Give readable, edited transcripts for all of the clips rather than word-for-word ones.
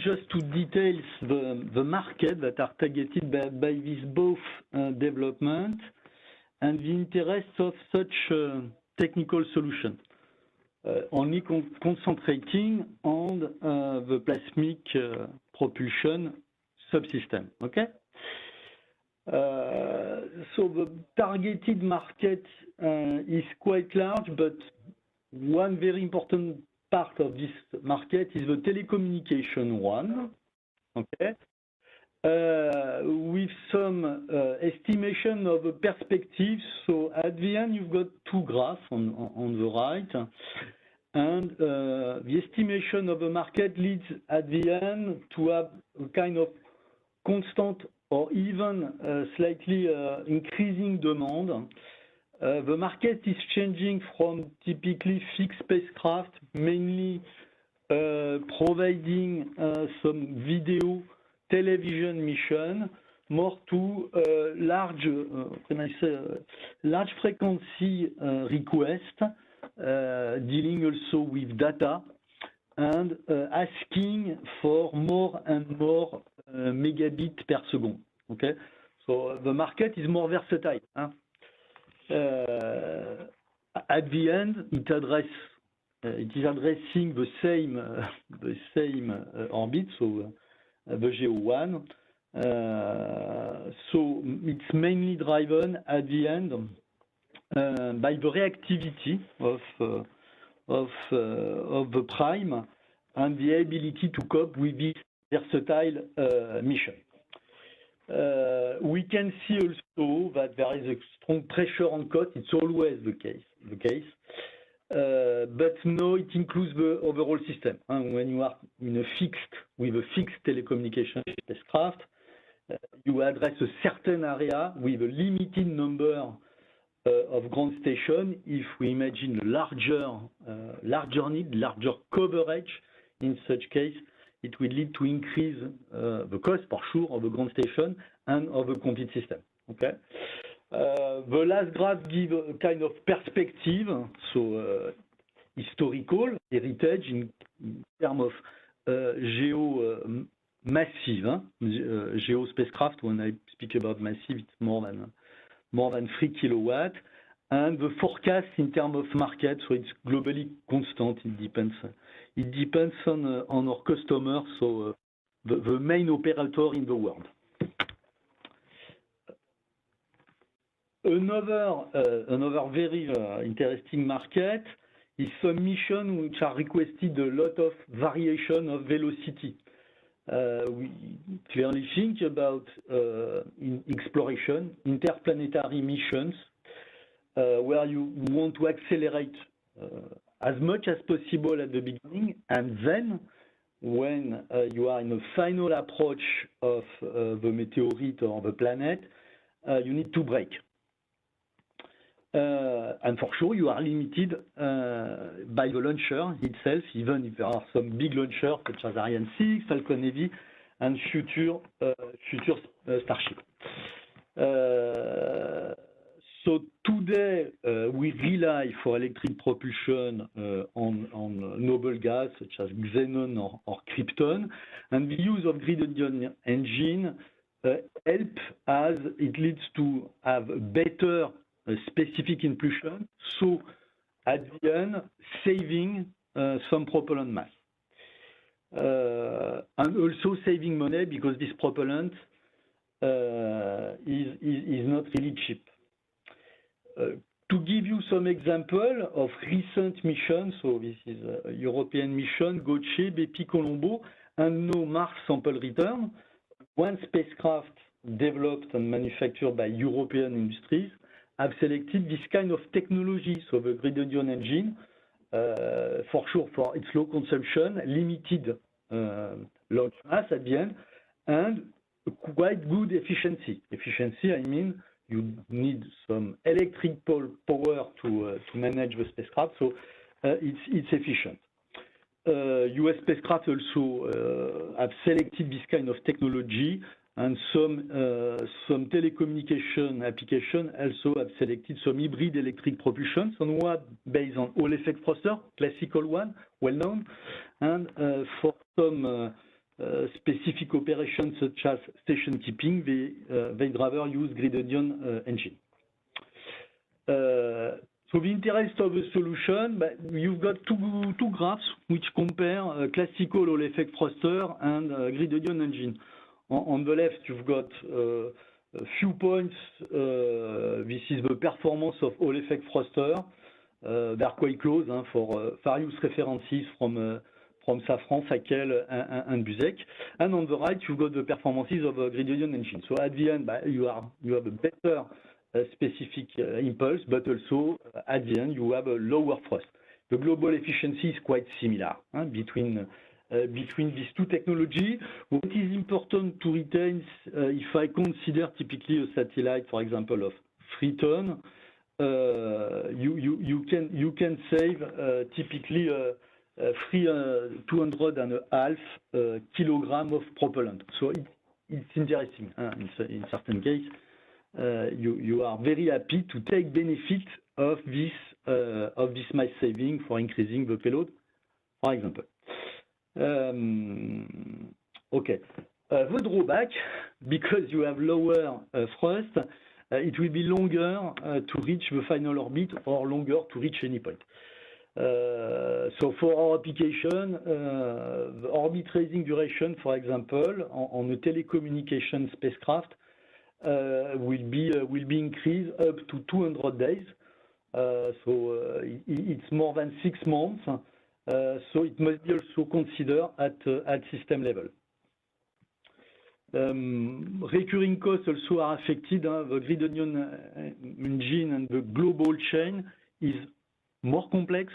just to detail the market that are targeted by these both development and the interest of such technical solution, only concentrating on the plasmic propulsion subsystem. Okay. So the targeted market is quite large, but one very important part of this market is the telecommunication one. Okay. With some estimation of a perspective. So at the end, you've got two graphs on the right, and the estimation of the market leads at the end to have a kind of constant or even slightly increasing demand. The market is changing from typically fixed spacecraft, mainly providing some video television mission, more to large, large frequency request, dealing also with data and asking for more and more megabit per second. Okay, so the market is more versatile. Huh? At the end, it is addressing the same orbit, so the GEO-1. So it's mainly driven at the end by the reactivity of the prime and the ability to cope with this versatile mission. We can see also that there is a strong pressure on cost. It's always the case. But no, it includes the overall system. When you are with a fixed telecommunication spacecraft, you address a certain area with a limited number of ground stations. If we imagine larger need, larger coverage, in such case, it will lead to increase the cost for sure of the ground station and of the complete system. Okay. The last graph gives a kind of perspective, so historical heritage in terms of GEO massive, GEO spacecraft. When I speak about massive, it's more than 3 kilowatts, and the forecast in terms of market, so it's globally constant. It depends on our customers, so the main operator in the world. Another very interesting market is some missions which are requested a lot of variation of velocity. We clearly think about in exploration, interplanetary missions, where you want to accelerate as much as possible at the beginning, and then when you are in a final approach of the meteorite or the planet, you need to brake. And for sure, you are limited by the launcher itself, even if there are some big launchers such as Ariane 6, Falcon Heavy, and future Starship. So today, we rely for electric propulsion on noble gas such as xenon or krypton, and the use of grid engine help as it leads to have better specific impulsion, so at the end, saving some propellant mass. And also saving money, because this propellant is not really cheap. To give you some example of recent missions, so this is a European mission, GOCHE, Bepi, Colombo, and no Mars sample return. One spacecraft developed and manufactured by European industries have selected this kind of technology, so the grid engine, for sure for its low consumption, limited launch mass at the end, and quite good efficiency. Efficiency, I mean, you need some electric power to manage the spacecraft, so it's efficient. US spacecraft also have selected this kind of technology, and some telecommunication application also have selected some hybrid electric propulsion, somewhat based on Hall effect thruster, classical one, well known, and for some specific operations such as station keeping, they'd rather use GridOnion engine. So the interest of the solution, you've got two graphs which compare classical Hall effect thruster and GridOnion engine. On the left, you've got a few points. This is the performance of Hall effect thruster. They're quite close for various references from Safran, Fackel, and Buzek. And on the right, you've got the performances of a GridOnion engine. So at the end, you have a better specific impulse, but also at the end, you have a lower thrust. The global efficiency is quite similar between these two technologies. What is important to retain, if I consider typically a satellite, for example, of 3 tons, you can save typically 2.5 kilograms of propellant. So it's interesting. In certain cases, you are very happy to take benefit of this mass saving for increasing the payload, for example. Okay. The drawback, because you have lower thrust, it will be longer to reach the final orbit or longer to reach any point. So for our application, the orbit raising duration, for example, on a telecommunication spacecraft, will be increased up to 200 days. So it's more than 6 months. So it must be also considered at system level. Recurring costs also are affected. The GridOnion engine and the global chain is more complex.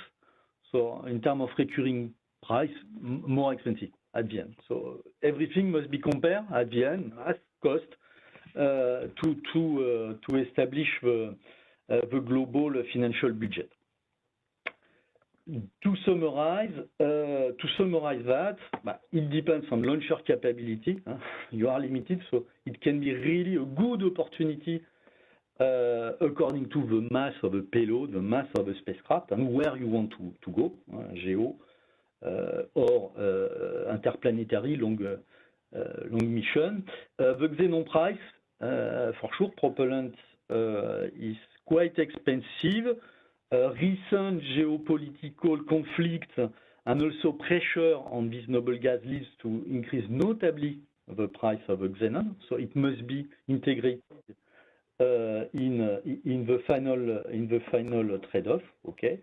So in terms of recurring price, more expensive at the end. So everything must be compared at the end, mass, cost, to establish the global financial budget. To summarize that, it depends on launcher capability. You are limited, so it can be really a good opportunity according to the mass of the payload, the mass of the spacecraft, and where you want to go, geo or interplanetary long mission. The Xenon price, for sure, propellant is quite expensive. Recent geopolitical conflict and also pressure on this noble gas leads to increase notably the price of a Xenon. So it must be integrated in the final trade-off. Okay,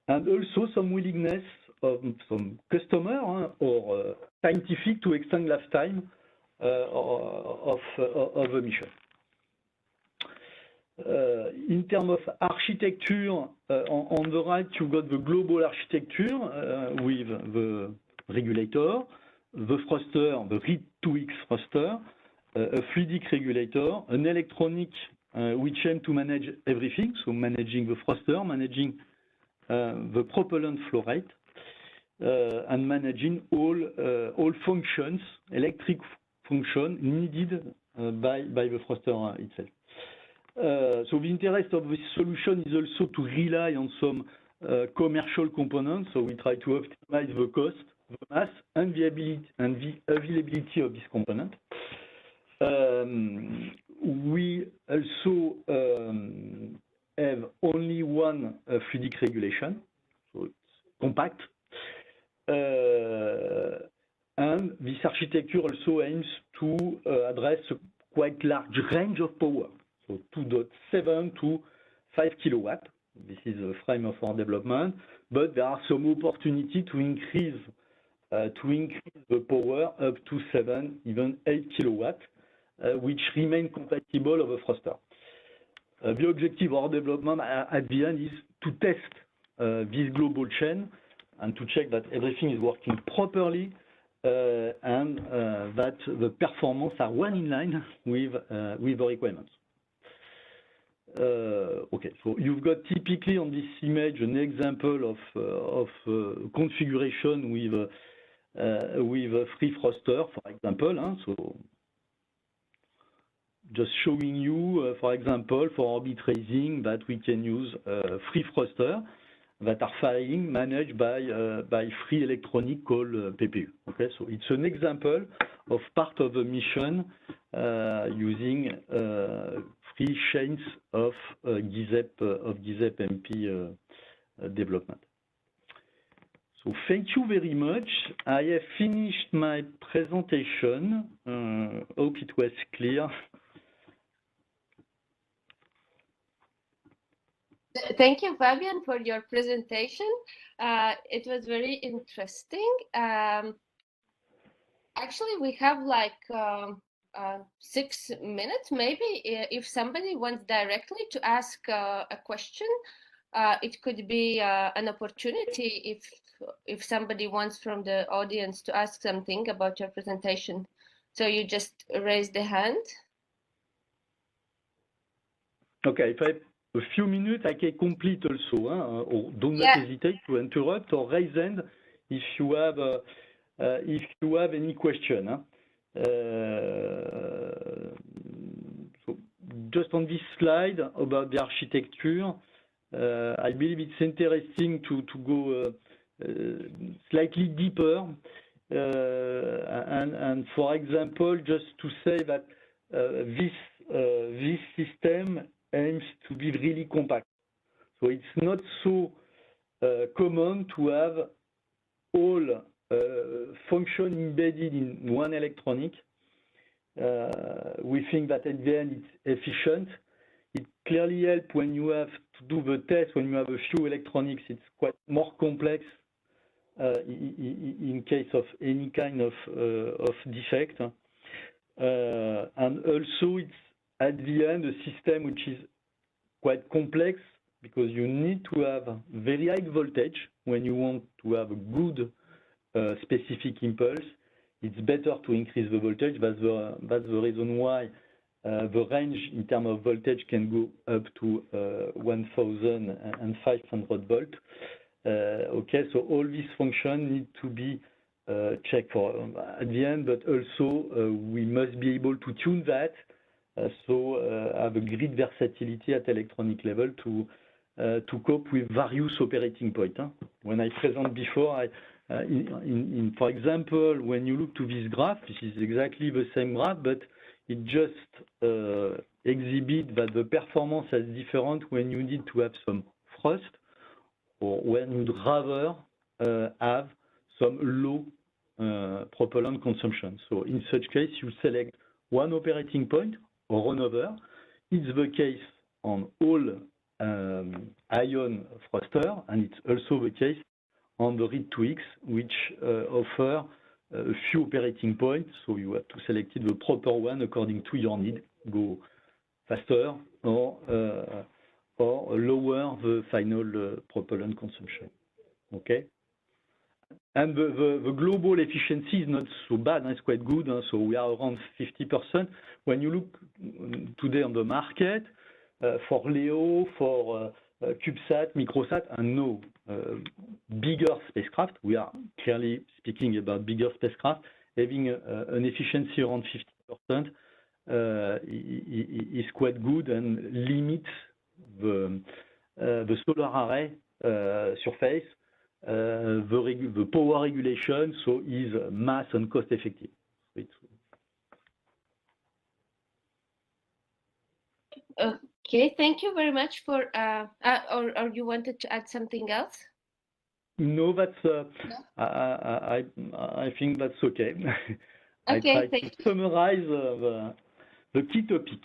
and also some willingness of some customer or scientific to extend lifetime of a mission. In terms of architecture, on the right, you've got the global architecture with the regulator, the thruster, the RID2X thruster, a fluidic regulator, an electronic which aim to manage everything, so managing the thruster, managing the propellant flow rate, and managing all functions, electric function needed by the thruster itself. So the interest of this solution is also to rely on some commercial components. So we try to optimize the cost, the mass, and the availability of this component. We also have only one fluidic regulation, so it's compact. And this architecture also aims to address a quite large range of power. So 2.7 to 5 kilowatt. This is the frame of our development, but there are some opportunity to increase the power up to 7, even 8 kilowatt, which remain compatible with a thruster. The objective of our development at the end is to test this global chain and to check that everything is working properly and that the performance are well in line with the requirements. Okay, so you've got typically on this image an example of configuration with a free thruster, for example. So just showing you, for example, for orbit raising that we can use free thruster. that are firing managed by free electronic called PPU. Okay, so it's an example of part of a mission using free chains of GZEP MP development. So thank you very much. I have finished my presentation. Hope it was clear. Thank you, Fabian, for your presentation. It was very interesting. Actually, we have like 6 minutes, maybe, if somebody wants directly to ask a question. It could be an opportunity if somebody wants from the audience to ask something about your presentation. So you just raise the hand. Okay, if I have a few minutes, I can complete also. Or do not hesitate to interrupt or raise hand if you have any question. So just on this slide about the architecture, I believe it's interesting to go slightly deeper. And for example, just to say that this system aims to be really compact. So it's not so common to have all function embedded in one electronic. We think that at the end it's efficient. It clearly helps when you have to do the test, when you have a few electronics, it's quite more complex in case of any kind of defect. And also it's at the end a system which is quite complex because you need to have very high voltage when you want to have a good specific impulse. It's better to increase the voltage. That's the reason why the range in terms of voltage can go up to 1,500 volts. Okay, so all these functions need to be checked for at the end, but also we must be able to tune that, so have a great versatility at electronic level to cope with various operating points. When I present before, for example, when you look to this graph, this is exactly the same graph, but it just exhibits that the performance is different when you need to have some thrust or when you'd rather have some low propellant consumption. So in such case, you select one operating point or another. It's the case on all ion thruster, and it's also the case on the RID2X, which offer a few operating points, so you have to select the proper one according to your need, go faster or lower the final propellant consumption. Okay, and the global efficiency is not so bad, it's quite good. So we are around 50%. When you look today on the market for LEO, for CubeSat, Microsat, and no bigger spacecraft, we are clearly speaking about bigger spacecraft, having an efficiency around 50% is quite good and limits the solar array surface, the power regulation, so is mass and cost effective. Okay, thank you very much for, or you wanted to add something else? No, that's, No? I think that's okay. Okay, I try to summarize the key topic.